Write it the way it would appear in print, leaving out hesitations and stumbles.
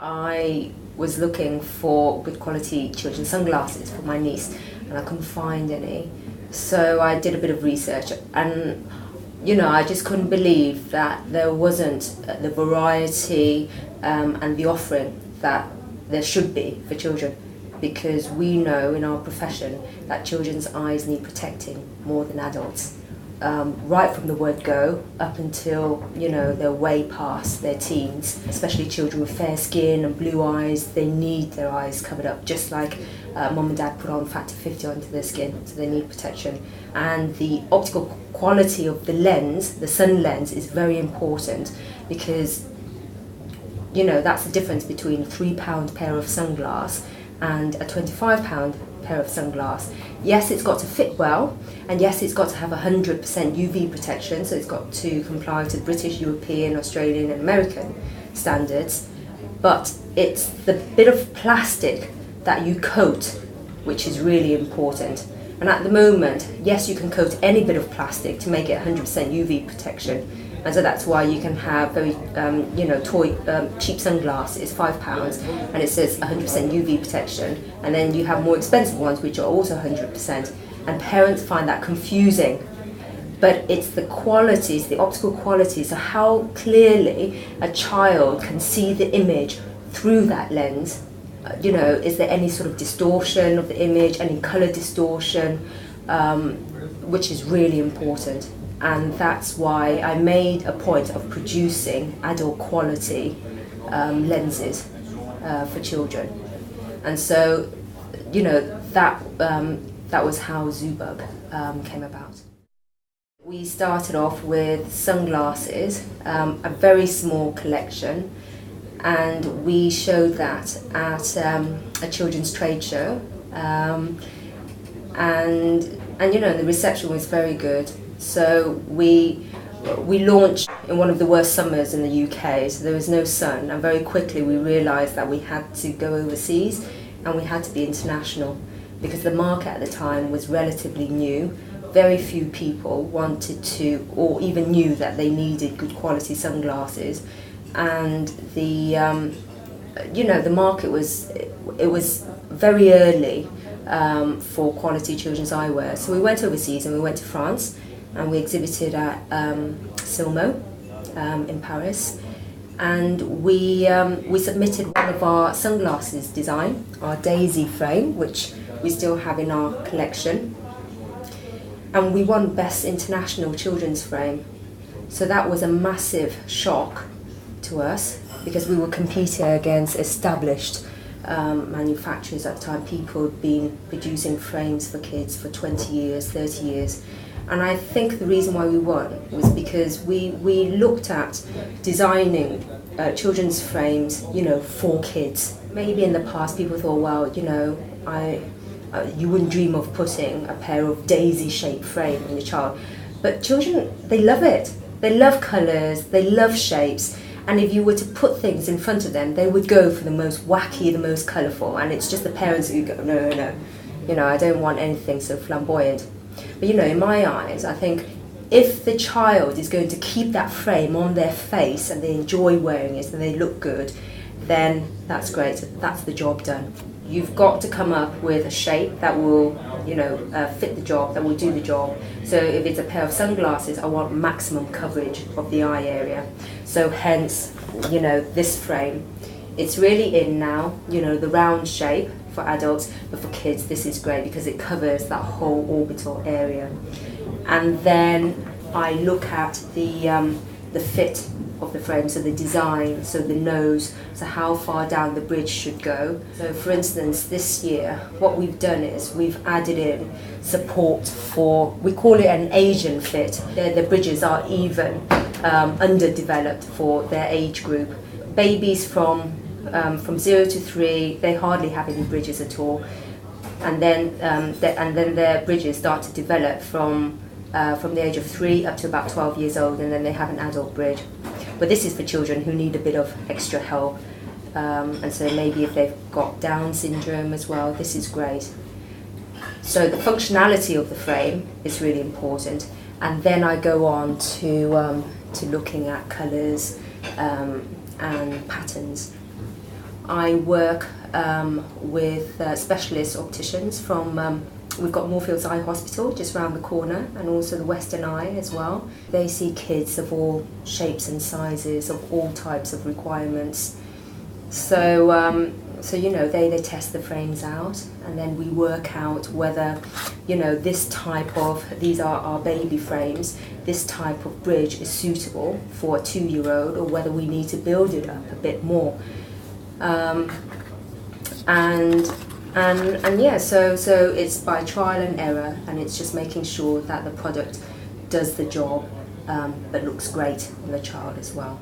I was looking for good quality children's sunglasses for my niece and I couldn't find any. So I did a bit of research and I just couldn't believe that there wasn't the variety and the offering that there should be for children, because we know in our profession that children's eyes need protecting more than adults. Right from the word go up until they're way past their teens, especially children with fair skin and blue eyes. They need their eyes covered up, just like mum and dad put on factor 50 onto their skin, so they need protection. And the optical quality of the lens, the sun lens, is very important, because that's the difference between a £3 pair of sunglasses and a £25 pair of sunglasses. Yes, it's got to fit well, and yes, it's got to have 100% UV protection, so it's got to comply to British, European, Australian and American standards, but it's the bit of plastic that you coat which is really important. And at the moment, yes, you can coat any bit of plastic to make it 100% UV protection, and so that's why you can have very cheap sunglasses, £5, and it says 100% UV protection, and then you have more expensive ones which are also 100%, and parents find that confusing. But it's the qualities, the optical qualities, so how clearly a child can see the image through that lens. Is there any sort of distortion of the image, any colour distortion, which is really important. And that's why I made a point of producing adult quality lenses for children. And so, that was how Zoobug came about. We started off with sunglasses, a very small collection, and we showed that at a children's trade show, and the reception was very good. So we launched in one of the worst summers in the UK, so there was no sun, and very quickly we realised that we had to go overseas and we had to be international, because the market at the time was relatively new. Very few people wanted to, or even knew that they needed good quality sunglasses, and the market was very early for quality children's eyewear. So we went overseas and we went to France, and we exhibited at Silmo in Paris, and we submitted one of our sunglasses design, our Daisy frame, which we still have in our collection, and we won Best International Children's Frame. So that was a massive shock to us, because we were competing against established manufacturers at the time. People had been producing frames for kids for 20 years, 30 years. And I think the reason why we won was because we looked at designing children's frames, for kids. Maybe in the past people thought, well, you wouldn't dream of putting a pair of daisy-shaped frame on your child. But children, they love it. They love colours, they love shapes. And if you were to put things in front of them, they would go for the most wacky, the most colourful. And it's just the parents who go, no, I don't want anything so flamboyant. But in my eyes, I think if the child is going to keep that frame on their face and they enjoy wearing it and they look good, then that's great. That's the job done. You've got to come up with a shape that will, fit the job, that will do the job. So if it's a pair of sunglasses, I want maximum coverage of the eye area. So hence, this frame. It's really in now, the round shape for adults, but for kids this is great because it covers that whole orbital area. And then I look at the fit of the frame, so the design, so the nose, so how far down the bridge should go. So for instance, this year what we've done is we've added in support for, we call it an Asian fit. The bridges are even underdeveloped for their age group. Babies from 0 to 3, they hardly have any bridges at all, and then their bridges start to develop from the age of 3 up to about 12 years old, and then they have an adult bridge. But this is for children who need a bit of extra help, and so maybe if they've got Down syndrome as well, this is great. So the functionality of the frame is really important, and then I go on to looking at colours and patterns. I work with specialist opticians from, we've got Moorfields Eye Hospital just round the corner, and also the Western Eye as well. They see kids of all shapes and sizes, of all types of requirements. So, you know, they test the frames out, and then we work out whether, you know, this type of, these are our baby frames, this type of bridge is suitable for a 2-year-old, or whether we need to build it up a bit more. And yeah, so it's by trial and error, and it's just making sure that the product does the job, but looks great on the child as well.